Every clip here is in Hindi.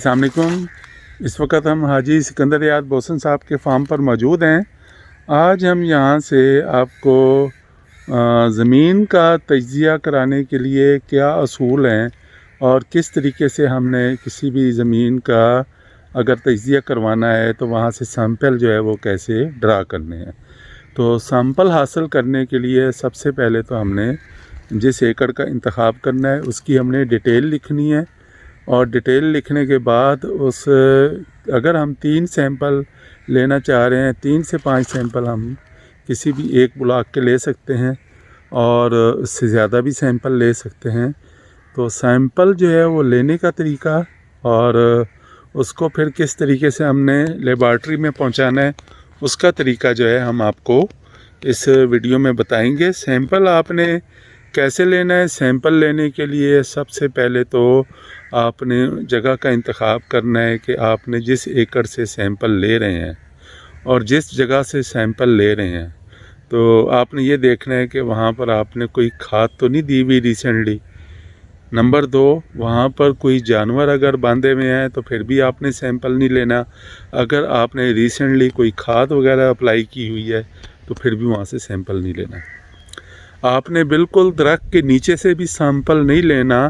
अस्सलाम वालेकुम। इस वक्त हम हाजी सिकंदर याद बोसन साहब के फार्म पर मौजूद हैं। आज हम यहाँ से आपको ज़मीन का तजिया कराने के लिए क्या असूल हैं और किस तरीके से हमने किसी भी ज़मीन का अगर तजिया करवाना है तो वहाँ से सैंपल जो है वो कैसे ड्रा करने हैं। तो सैंपल हासिल करने के लिए सबसे पहले तो हमने जिस एकड़ का इंतखाब करना है उसकी हमने डिटेल लिखनी है, और डिटेल लिखने के बाद उस अगर हम 3 सैंपल लेना चाह रहे हैं, 3 से 5 सैंपल हम किसी भी एक ब्लॉक के ले सकते हैं और उससे ज़्यादा भी सैंपल ले सकते हैं। तो सैंपल जो है वो लेने का तरीका और उसको फिर किस तरीके से हमने लेबॉर्ट्री में पहुंचाना है उसका तरीका जो है हम आपको इस वीडियो में बताएंगे। सैंपल आपने कैसे लेना है? सैंपल लेने के लिए सबसे पहले तो आपने जगह का इंतखाब करना है कि आपने जिस एकड़ से सैंपल ले रहे हैं और जिस जगह से सैंपल ले रहे हैं तो आपने ये देखना है कि वहाँ पर आपने कोई खाद तो नहीं दी हुई रिसेंटली। नंबर 2, वहाँ पर कोई जानवर अगर बांधे हुए हैं तो फिर भी आपने सैंपल नहीं लेना। अगर आपने रिसेंटली कोई खाद वगैरह अप्लाई की हुई है तो फिर भी वहाँ से सैंपल नहीं लेना। आपने बिल्कुल दरख्त के नीचे से भी सैंपल नहीं लेना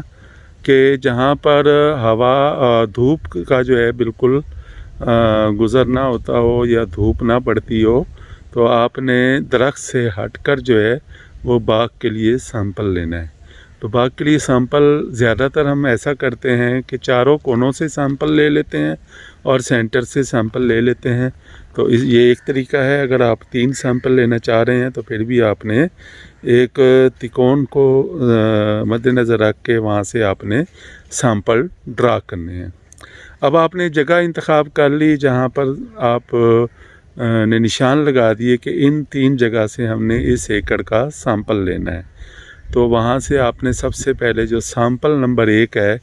कि जहाँ पर हवा धूप का जो है बिल्कुल गुज़र ना होता हो या धूप ना पड़ती हो। तो आपने दरख्त से हटकर जो है वो बाग के लिए सैंपल लेना है। तो बाग के लिए सैंपल ज़्यादातर हम ऐसा करते हैं कि चारों कोनों से सैंपल ले लेते हैं और सेंटर से सैंपल ले लेते हैं। तो ये एक तरीका है। अगर आप 3 सैंपल लेना चाह रहे हैं तो फिर भी आपने एक तिकोन को मद्देनज़र रख के वहाँ से आपने सैंपल ड्रा करने हैं। अब आपने जगह इंतखाब कर ली जहाँ पर आप ने निशान लगा दिए कि इन 3 जगह से हमने इस एकड़ का सैंपल लेना है। तो वहाँ से आपने सबसे पहले जो सैंपल नंबर 1 है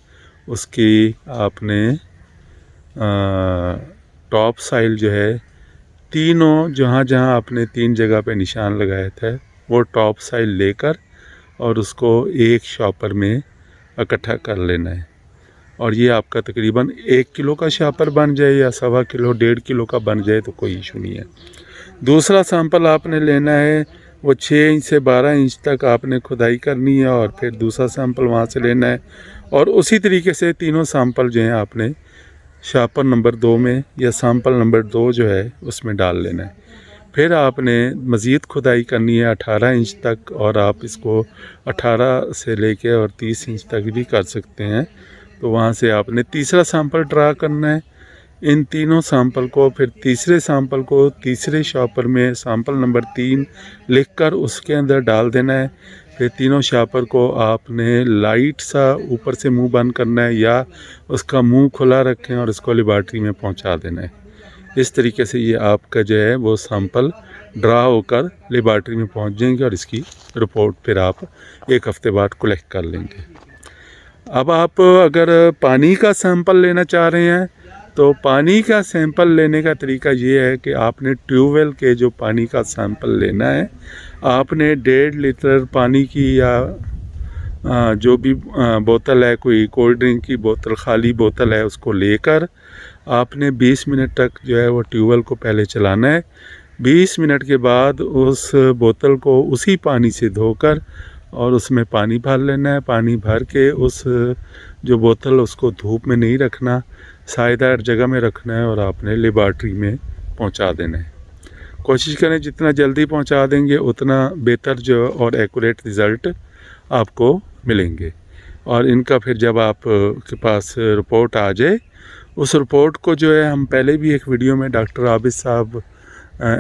उसकी आपने टॉप साइल जो है तीनों जहाँ जहाँ आपने 3 जगह पे निशान लगाया था वो टॉप साइल लेकर और उसको एक शॉपर में इकट्ठा कर लेना है। और ये आपका तकरीबन 1 किलो का शॉपर बन जाए या 1.25 किलो 1.5 किलो का बन जाए तो कोई इशू नहीं है। दूसरा सैंपल आपने लेना है वो 6 इंच से 12 इंच तक आपने खुदाई करनी है और फिर दूसरा सैंपल वहाँ से लेना है और उसी तरीके से तीनों सैंपल जो हैं आपने शॉपर नंबर 2 में या सैंपल नंबर 2 जो है उसमें डाल लेना है। फिर आपने मज़ीद खुदाई करनी है 18 इंच तक और आप इसको 18 से लेके और 30 इंच तक भी कर सकते हैं। तो वहाँ से आपने तीसरा सैंपल ड्रा करना है। इन तीनों सैंपल को फिर तीसरे सैंपल को तीसरे शॉपर में सैंपल नंबर 3 लिखकर उसके अंदर डाल देना है। फिर तीनों शॉपर को आपने लाइट सा ऊपर से मुंह बंद करना है या उसका मुंह खुला रखें और इसको लेबॉर्ट्री में पहुंचा देना है। इस तरीके से ये आपका जो है वो सैंपल ड्रा होकर लेबॉर्ट्री में पहुंच जाएंगे और इसकी रिपोर्ट फिर आप 1 हफ़्ते बाद कलेक्ट कर लेंगे। अब आप अगर पानी का सैंपल लेना चाह रहे हैं तो पानी का सैंपल लेने का तरीका ये है कि आपने ट्यूबवेल के जो पानी का सैंपल लेना है आपने 1.5 लीटर पानी की या जो भी बोतल है, कोई कोल्ड ड्रिंक की बोतल खाली बोतल है, उसको लेकर आपने 20 मिनट तक जो है वो ट्यूबवेल को पहले चलाना है। 20 मिनट के बाद उस बोतल को उसी पानी से धोकर और उसमें पानी भर लेना है। पानी भर के उस जो बोतल उसको धूप में नहीं रखना, सायेदार जगह में रखना है और आपने लेबॉर्ट्री में पहुंचा देना है। कोशिश करें जितना जल्दी पहुंचा देंगे उतना बेहतर जो और एक्यूरेट रिज़ल्ट आपको मिलेंगे। और इनका फिर जब आप के पास रिपोर्ट आ जाए उस रिपोर्ट को जो है हम पहले भी एक वीडियो में डॉक्टर आबिद साहब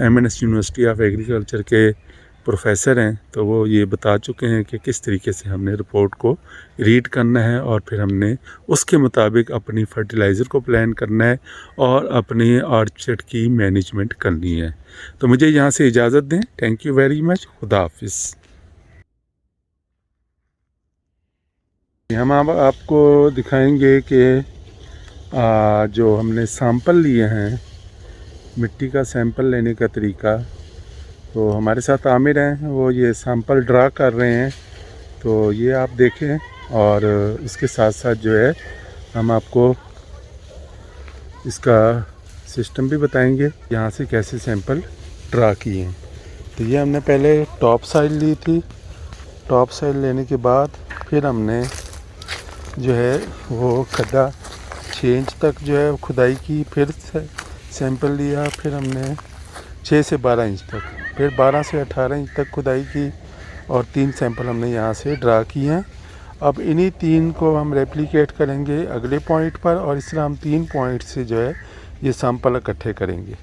MNS यूनिवर्सिटी ऑफ एग्रीकल्चर के प्रोफेसर हैं, तो वो ये बता चुके हैं कि किस तरीके से हमने रिपोर्ट को रीड करना है और फिर हमने उसके मुताबिक अपनी फर्टिलाइज़र को प्लान करना है और अपनी ऑर्चर्ड की मैनेजमेंट करनी है। तो मुझे यहाँ से इजाज़त दें। Thank you very much. खुदा हाफिज़। हम आपको दिखाएंगे कि जो हमने सैंपल लिए हैं मिट्टी का सैंपल लेने का तरीका। तो हमारे साथ आमिर हैं, वो ये सैंपल ड्रा कर रहे हैं। तो ये आप देखें और उसके साथ साथ जो है हम आपको इसका सिस्टम भी बताएंगे, यहाँ से कैसे सैंपल ड्रा किए हैं। तो ये हमने पहले टॉप साइड ली थी। टॉप साइड लेने के बाद फिर हमने जो है वो खड्डा 6 इंच तक जो है खुदाई की, फिर सैंपल लिया, फिर हमने 6 से 12 इंच तक, फिर 12 से 18 इंच तक खुदाई की और 3 सैंपल हमने यहाँ से ड्रा किए हैं। अब इन्हीं 3 को हम रेप्लिकेट करेंगे अगले पॉइंट पर और इस तरह हम 3 पॉइंट से जो है ये सैंपल इकट्ठे करेंगे।